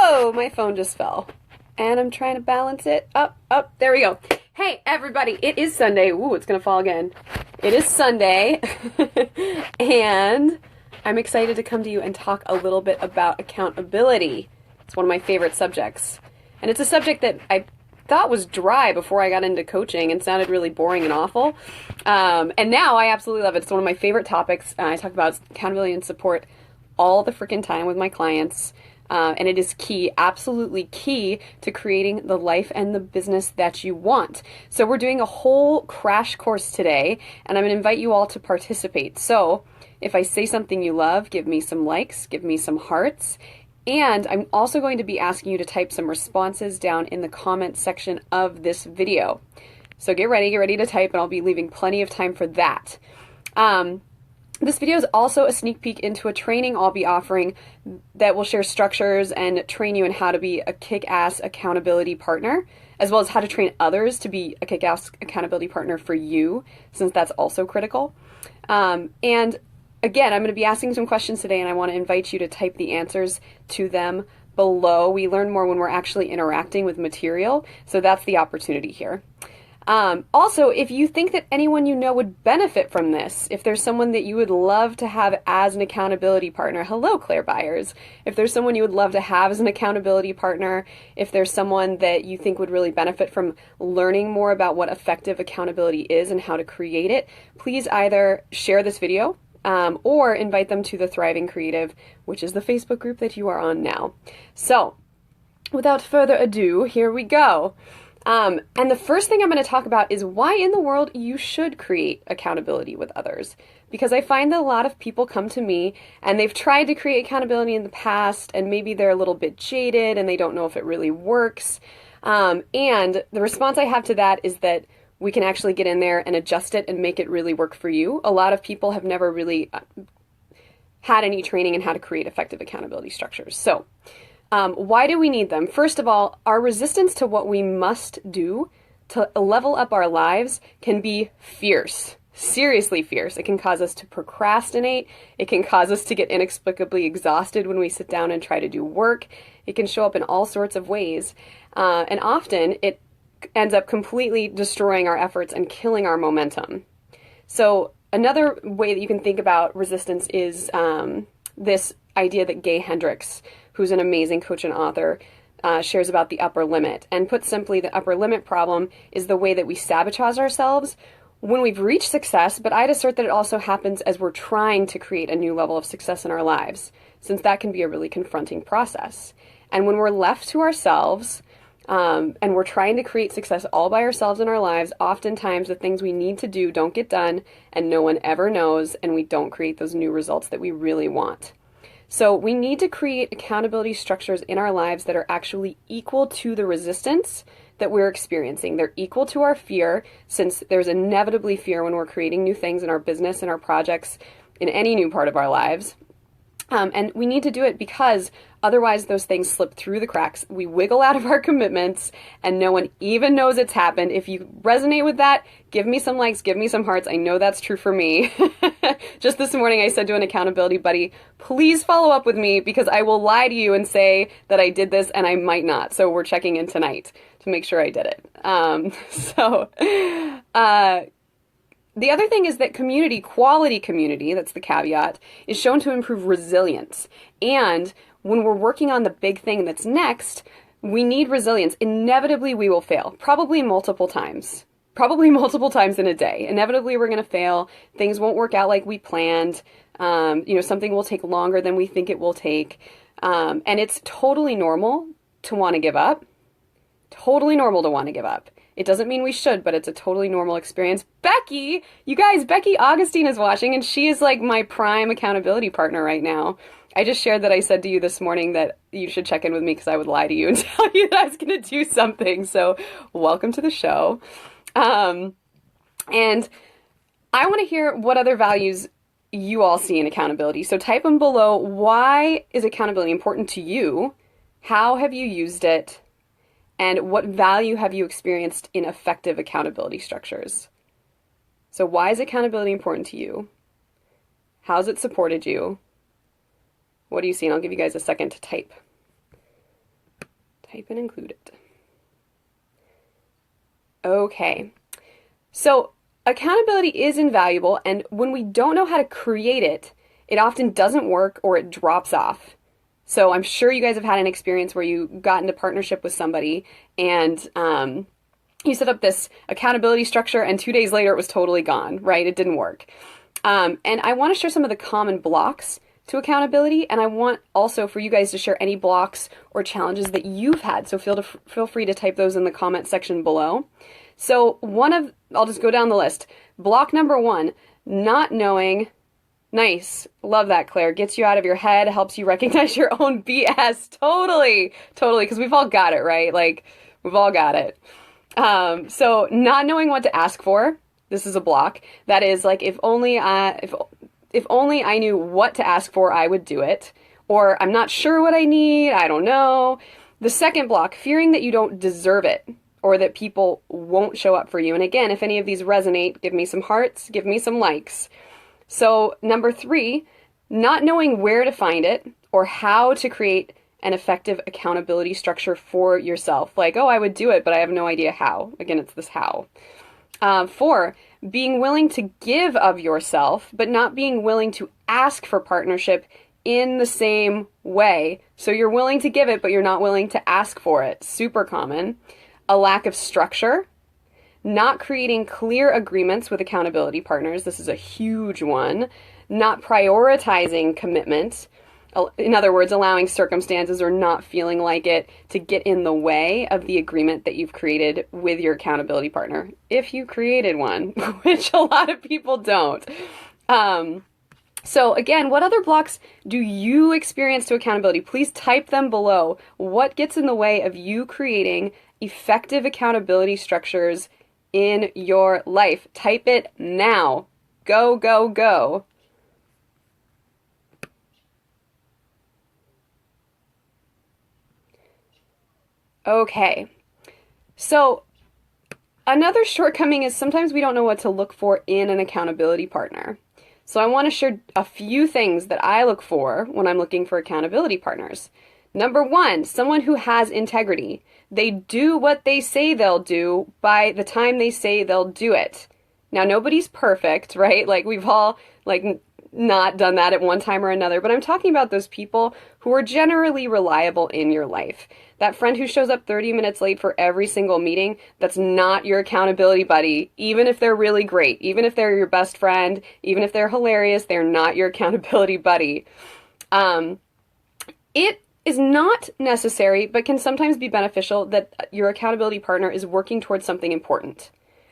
Whoa, my phone just fell. And I'm trying to balance it. Up, there we go. Hey, everybody, it is Sunday. Ooh, it's going to fall again. It is Sunday. And I'm excited to come to you and talk a little bit about accountability. It's one of my favorite subjects. And it's a subject that I thought was dry before I got into coaching and sounded really boring and awful. And now I absolutely love it. It's one of my favorite topics. I talk about accountability and support all the freaking time with my clients. And it is key, absolutely key to creating the life and the business that you want. So we're doing a whole crash course today, and I'm going to invite you all to participate. So if I say something you love, give me some likes, give me some hearts. And I'm also going to be asking you to type some responses down in the comment section of this video. So get ready to type, and I'll be leaving plenty of time for that. This video is also a sneak peek into a training I'll be offering that will share structures and train you in how to be a kick-ass accountability partner, as well as how to train others to be a kick-ass accountability partner for you, since that's also critical. And again, I'm going to be asking some questions today, and I want to invite you to type the answers to them below. We learn more when we're actually interacting with material, so that's the opportunity here. Also, if you think that anyone you know would benefit from this, if there's someone that you would love to have as an accountability partner, hello, Claire Byers. If there's someone you would love to have as an accountability partner, if there's someone that you think would really benefit from learning more about what effective accountability is and how to create it, please either share this video or invite them to the Thriving Creative, which is the Facebook group that you are on now. So, without further ado, here we go. And the first thing I'm going to talk about is why in the world you should create accountability with others. Because I find that a lot of people come to me and they've tried to create accountability in the past, and maybe they're a little bit jaded and they don't know if it really works. And the response I have to that is that we can actually get in there and adjust it and make it really work for you. A lot of people have never really had any training in how to create effective accountability structures. So, why do we need them? First of all, our resistance to what we must do to level up our lives can be fierce, seriously fierce. It can cause us to procrastinate. It can cause us to get inexplicably exhausted when we sit down and try to do work. It can show up in all sorts of ways. And often it ends up completely destroying our efforts and killing our momentum. So another way that you can think about resistance is this idea that Gay Hendricks, who's an amazing coach and author, shares about the upper limit. And put simply, the upper limit problem is the way that we sabotage ourselves when we've reached success, but I'd assert that it also happens as we're trying to create a new level of success in our lives, since that can be a really confronting process. And when we're left to ourselves, and we're trying to create success all by ourselves in our lives, oftentimes the things we need to do don't get done, and no one ever knows, and we don't create those new results that we really want. So we need to create accountability structures in our lives that are actually equal to the resistance that we're experiencing. They're equal to our fear, since there's inevitably fear when we're creating new things in our business and our projects in any new part of our lives. And we need to do it because otherwise those things slip through the cracks. We wiggle out of our commitments and no one even knows it's happened. If you resonate with that, give me some likes, give me some hearts. I know that's true for me. Just this morning I said to an accountability buddy, please follow up with me because I will lie to you and say that I did this and I might not. So we're checking in tonight to make sure I did it. The other thing is that community, quality community, that's the caveat, is shown to improve resilience. And when we're working on the big thing that's next, we need resilience. Inevitably, we will fail, probably multiple times in a day. Inevitably, we're going to fail. Things won't work out like we planned. Something will take longer than we think it will take. And it's totally normal to want to give up. Totally normal to want to give up. It doesn't mean we should, but it's a totally normal experience. Becky, you guys, Becky Augustine is watching, and she is like my prime accountability partner right now. I just shared that I said to you this morning that you should check in with me because I would lie to you and tell you that I was going to do something. So welcome to the show. And I want to hear what other values you all see in accountability. So type them below. Why is accountability important to you? How have you used it? And what value have you experienced in effective accountability structures? So why is accountability important to you? How's it supported you? What do you see? And I'll give you guys a second to type. Type in included. Okay. So accountability is invaluable, and when we don't know how to create it, it often doesn't work or it drops off. So I'm sure you guys have had an experience where you got into partnership with somebody and you set up this accountability structure and 2 days later it was totally gone, right? It didn't work. And I want to share some of the common blocks to accountability, and I want also for you guys to share any blocks or challenges that you've had. So feel free to type those in the comment section below. So I'll just go down the list. Block number 1, not knowing. Nice. Love that, Claire. Gets you out of your head, helps you recognize your own BS. Totally, because we've all got it, right? Like, we've all got it. So not knowing what to ask for, this is a block. That is like, if only I knew what to ask for, I would do it. Or I'm not sure what I need, I don't know. The second block, fearing that you don't deserve it, or that people won't show up for you. And again, if any of these resonate, give me some hearts, give me some likes. So number 3, not knowing where to find it or how to create an effective accountability structure for yourself. Like, oh, I would do it, but I have no idea how. Again, it's this how. 4, being willing to give of yourself, but not being willing to ask for partnership in the same way. So you're willing to give it, but you're not willing to ask for it. Super common. A lack of structure. Not creating clear agreements with accountability partners. This is a huge one. Not prioritizing commitment. In other words, allowing circumstances or not feeling like it to get in the way of the agreement that you've created with your accountability partner. If you created one, which a lot of people don't. So again, what other blocks do you experience to accountability? Please type them below. What gets in the way of you creating effective accountability structures in your life? Type it now. Go, go, go. Okay. So another shortcoming is sometimes we don't know what to look for in an accountability partner. So I want to share a few things that I look for when I'm looking for accountability partners. Number 1, someone who has integrity. They do what they say they'll do by the time they say they'll do it. Now, nobody's perfect, right? Like, we've all, not done that at one time or another, but I'm talking about those people who are generally reliable in your life. That friend who shows up 30 minutes late for every single meeting, that's not your accountability buddy, even if they're really great, even if they're your best friend, even if they're hilarious, they're not your accountability buddy. It is not necessary, but can sometimes be beneficial that your accountability partner is working towards something important,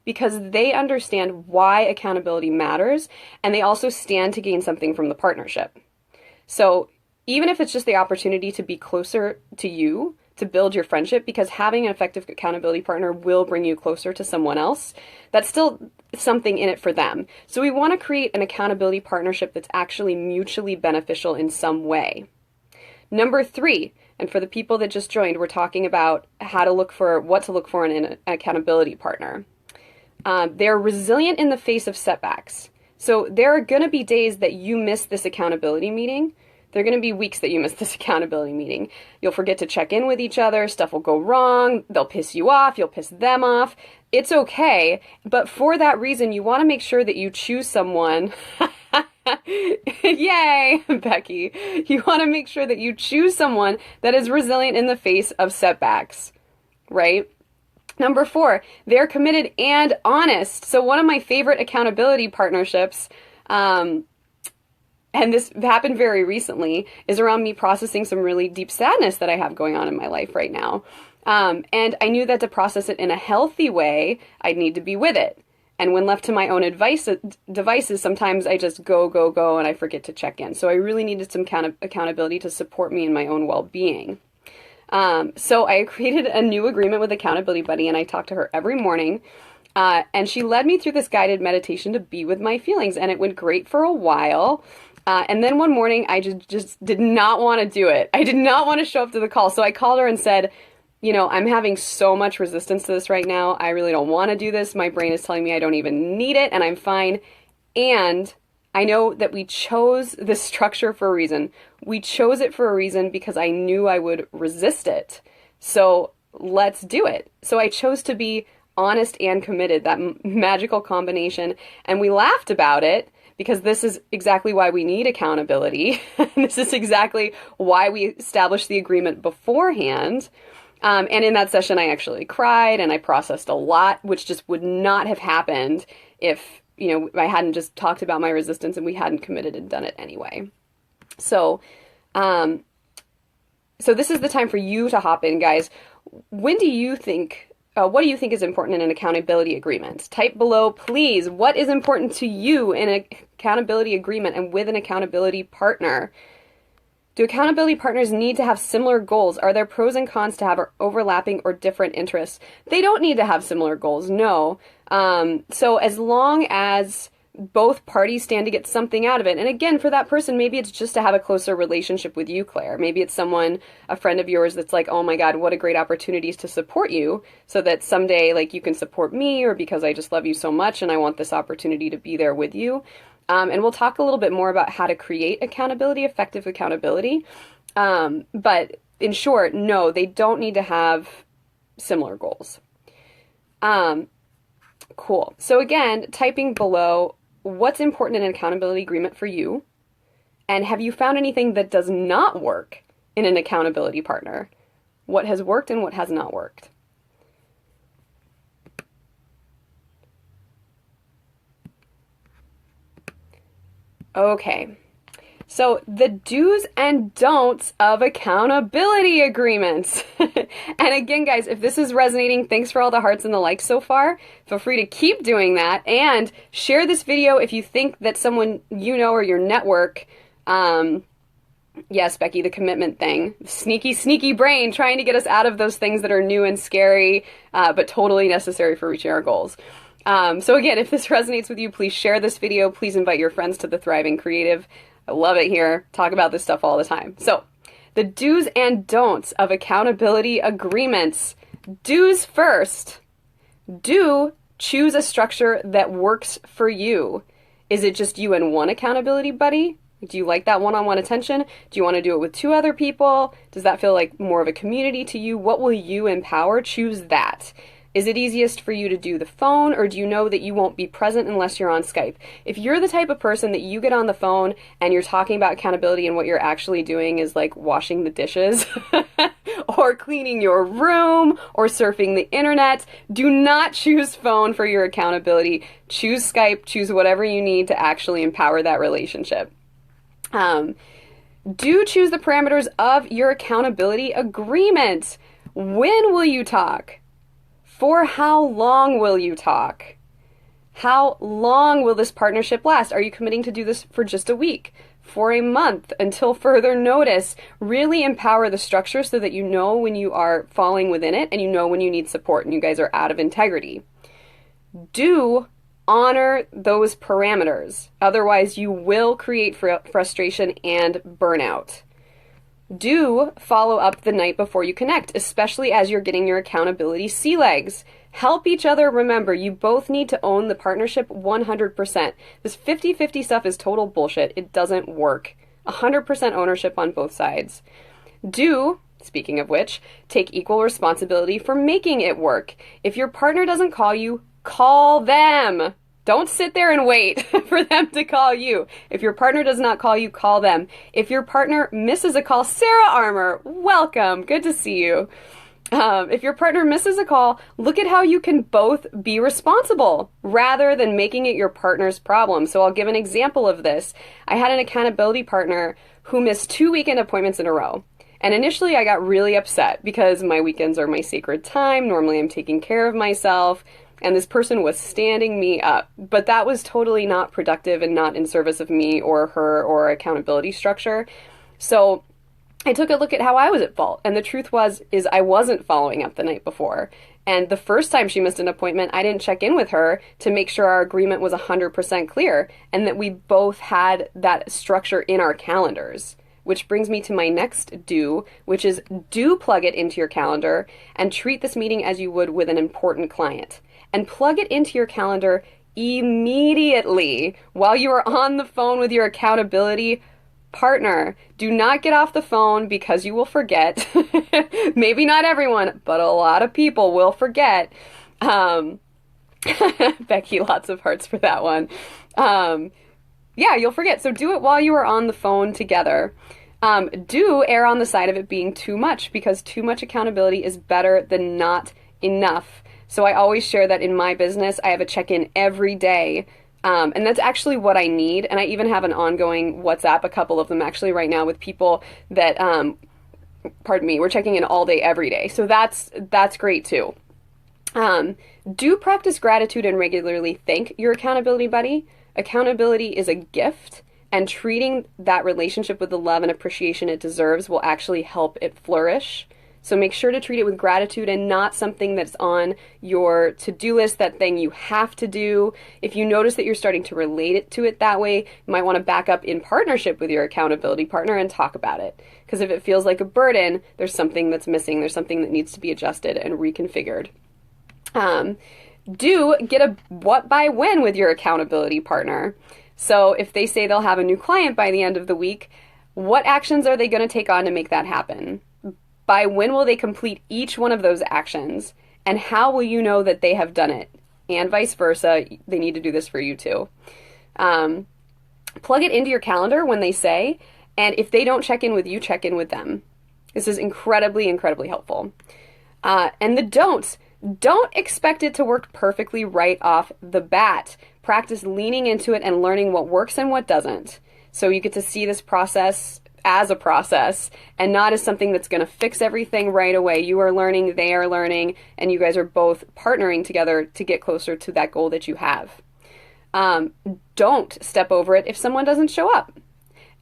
because they understand why accountability matters, and they also stand to gain something from the partnership. So even if it's just the opportunity to be closer to you, to build your friendship, because having an effective accountability partner will bring you closer to someone else, that's still something in it for them. So we want to create an accountability partnership that's actually mutually beneficial in some way. Number 3, and for the people that just joined, we're talking about what to look for in an accountability partner. They're resilient in the face of setbacks. So there are going to be days that you miss this accountability meeting. There are going to be weeks that you miss this accountability meeting. You'll forget to check in with each other. Stuff will go wrong. They'll piss you off. You'll piss them off. It's okay. But for that reason, you want to make sure that you choose someone. Yay, Becky. You want to make sure that you choose someone that is resilient in the face of setbacks, right? Number 4, they're committed and honest. So one of my favorite accountability partnerships, and this happened very recently, is around me processing some really deep sadness that I have going on in my life right now. And I knew that to process it in a healthy way, I'd need to be with it. And when left to my own devices, sometimes I just go, and I forget to check in. So I really needed some kind of accountability to support me in my own well-being. So I created a new agreement with Accountability Buddy, and I talked to her every morning. And she led me through this guided meditation to be with my feelings, and it went great for a while. And then one morning, I just did not want to do it. I did not want to show up to the call. So I called her and said, I'm having so much resistance to this right now. I really don't want to do this. My brain is telling me I don't even need it, and I'm fine. And I know that we chose this structure for a reason. We chose it for a reason because I knew I would resist it. So let's do it. So I chose to be honest and committed, that magical combination. And we laughed about it because this is exactly why we need accountability. This is exactly why we established the agreement beforehand. And in that session, I actually cried and I processed a lot, which just would not have happened if, I hadn't just talked about my resistance and we hadn't committed and done it anyway. So, so this is the time for you to hop in, guys. What do you think is important in an accountability agreement? Type below, please. What is important to you in an accountability agreement and with an accountability partner? Do accountability partners need to have similar goals? Are there pros and cons to have overlapping or different interests? They don't need to have similar goals, no. So as long as both parties stand to get something out of it. And again, for that person, maybe it's just to have a closer relationship with you, Claire. Maybe it's a friend of yours that's like, oh my God, what a great opportunity to support you so that someday like you can support me, or because I just love you so much and I want this opportunity to be there with you. And we'll talk a little bit more about how to create accountability, effective accountability. But in short, no, they don't need to have similar goals. Cool. So again, typing below, what's important in an accountability agreement for you? And have you found anything that does not work in an accountability partner? What has worked and what has not worked? Okay. So the do's and don'ts of accountability agreements. And again, guys, if this is resonating, thanks for all the hearts and the likes so far. Feel free to keep doing that and share this video if you think that someone you know or your network, yes, Becky, the commitment thing, sneaky, sneaky brain trying to get us out of those things that are new and scary, but totally necessary for reaching our goals. So again, if this resonates with you, please share this video. Please invite your friends to the Thriving Creative. I love it here. Talk about this stuff all the time. So the do's and don'ts of accountability agreements. Do's first. Do choose a structure that works for you. Is it just you and one accountability buddy? Do you like that one-on-one attention? Do you want to do it with 2 other people? Does that feel like more of a community to you? What will you empower? Choose that. Is it easiest for you to do the phone, or do you know that you won't be present unless you're on Skype? If you're the type of person that you get on the phone and you're talking about accountability and what you're actually doing is like washing the dishes or cleaning your room or surfing the internet, do not choose phone for your accountability. Choose Skype, choose whatever you need to actually empower that relationship. Do choose the parameters of your accountability agreement. When will you talk? For how long will you talk? How long will this partnership last? Are you committing to do this for just a week? For a month? Until further notice? Really empower the structure so that you know when you are falling within it and you know when you need support and you guys are out of integrity. Do honor those parameters. Otherwise, you will create frustration and burnout. Do follow up the night before you connect, especially as you're getting your accountability sea legs. Help each other. Remember, you both need to own the partnership 100%. This 50-50 stuff is total bullshit. It doesn't work. 100% ownership on both sides. Do, speaking of which, take equal responsibility for making it work. If your partner doesn't call you, call them. Don't sit there and wait for them to call you. If your partner does not call you, call them. If your partner misses a call, Sarah Armour, welcome. Good to see you. If your partner misses a call, look at how you can both be responsible rather than making it your partner's problem. So I'll give an example of this. I had an accountability partner who missed 2 weekend appointments in a row. And initially I got really upset because my weekends are my sacred time. Normally I'm taking care of myself. And this person was standing me up, but that was totally not productive and not in service of me or her or accountability structure. So I took a look at how I was at fault. And the truth is I wasn't following up the night before. And the first time she missed an appointment, I didn't check in with her to make sure our agreement was 100% clear and that we both had that structure in our calendars. Which brings me to my next do, which is do plug it into your calendar and treat this meeting as you would with an important client. And plug it into your calendar immediately while you are on the phone with your accountability Partner, do not get off the phone because you will forget. Maybe not everyone, but a lot of people will forget. Becky, lots of hearts for that one. Yeah, you'll forget. So do it while you are on the phone together. Do err on the side of it being too much, because too much accountability is better than not enough. So I always share that in my business, I have a check-in every day. And that's actually what I need. And I even have an ongoing WhatsApp, a couple of them actually right now, with people that, pardon me, we're checking in all day, every day. So that's great too. Do practice gratitude and regularly thank your accountability buddy. Accountability is a gift, and treating that relationship with the love and appreciation it deserves will actually help it flourish. So make sure to treat it with gratitude and not something that's on your to-do list, that thing you have to do. If you notice that you're starting to relate it to it that way, you might want to back up in partnership with your accountability partner and talk about it. Because if it feels like a burden, there's something that's missing. There's something that needs to be adjusted and reconfigured. Do get a what by when with your accountability partner. So if they say they'll have a new client by the end of the week, what actions are they going to take on to make that happen? By when will they complete each one of those actions? And how will you know that they have done it? And vice versa, they need to do this for you too. Plug it into your calendar when they say, and if they don't check in with you, check in with them. This is incredibly, incredibly helpful. And the don'ts. Don't expect it to work perfectly right off the bat. Practice leaning into it and learning what works and what doesn't. So you get to see this process as a process and not as something that's going to fix everything right away. You are learning, they are learning, and you guys are both partnering together to get closer to that goal that you have. Don't step over it if someone doesn't show up.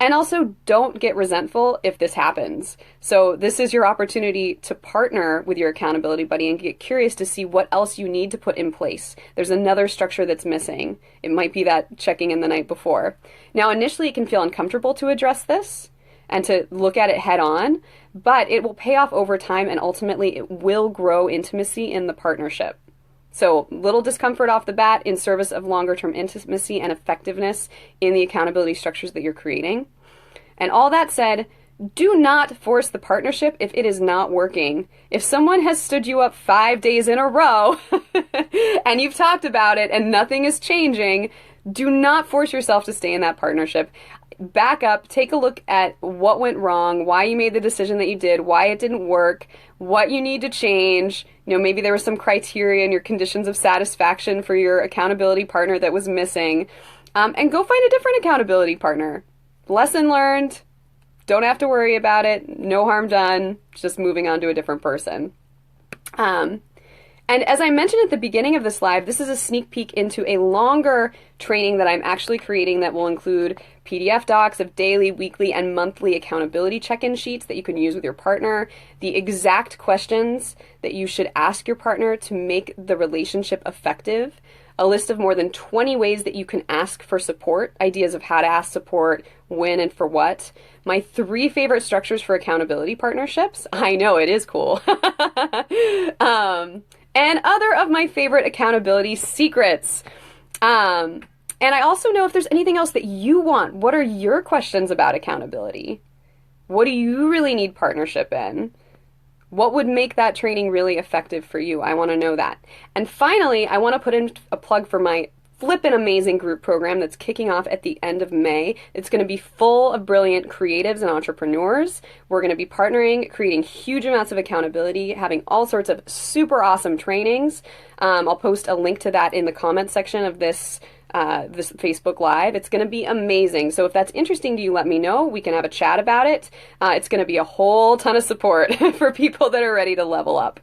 And also, don't get resentful if this happens. So this is your opportunity to partner with your accountability buddy and get curious to see what else you need to put in place. There's another structure that's missing. It might be that checking in the night before. Now, initially, it can feel uncomfortable to address this and to look at it head on, but it will pay off over time, and ultimately it will grow intimacy in the partnership. So little discomfort off the bat in service of longer term intimacy and effectiveness in the accountability structures that you're creating. And all that said, do not force the partnership if it is not working. If someone has stood you up 5 days in a row and you've talked about it and nothing is changing, do not force yourself to stay in that partnership. Back up, take a look at what went wrong, why you made the decision that you did, why it didn't work, what you need to change. You know, maybe there was some criteria in your conditions of satisfaction for your accountability partner that was missing. And go find a different accountability partner. Lesson learned. Don't have to worry about it. No harm done. Just moving on to a different person. And as I mentioned at the beginning of this live, this is a sneak peek into a longer training that I'm actually creating that will include PDF docs of daily, weekly, and monthly accountability check-in sheets that you can use with your partner, the exact questions that you should ask your partner to make the relationship effective, a list of more than 20 ways that you can ask for support, ideas of how to ask support, when and for what, my 3 favorite structures for accountability partnerships. I know, it is cool. And other of my favorite accountability secrets. And I also know if there's anything else that you want. What are your questions about accountability? What do you really need partnership in? What would make that training really effective for you? I want to know that. And finally, I want to put in a plug for my flippin' amazing group program that's kicking off at the end of May. It's going to be full of brilliant creatives and entrepreneurs. We're going to be partnering, creating huge amounts of accountability, having all sorts of super awesome trainings. I'll post a link to that in the comments section of this Facebook Live. It's going to be amazing. So if that's interesting to you, let me know. We can have a chat about it. It's going to be a whole ton of support for people that are ready to level up.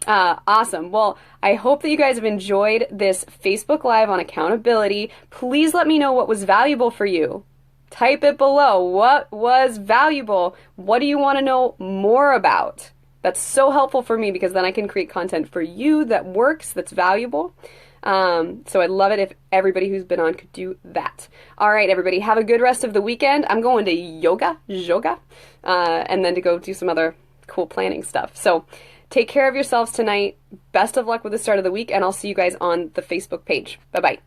Awesome. Well, I hope that you guys have enjoyed this Facebook Live on accountability. Please let me know what was valuable for you. Type it below. What was valuable? What do you want to know more about? That's so helpful for me because then I can create content for you that works, that's valuable. So I'd love it if everybody who's been on could do that. All right, everybody, have a good rest of the weekend. I'm going to yoga, and then to go do some other cool planning stuff. So take care of yourselves tonight. Best of luck with the start of the week, and I'll see you guys on the Facebook page. Bye-bye.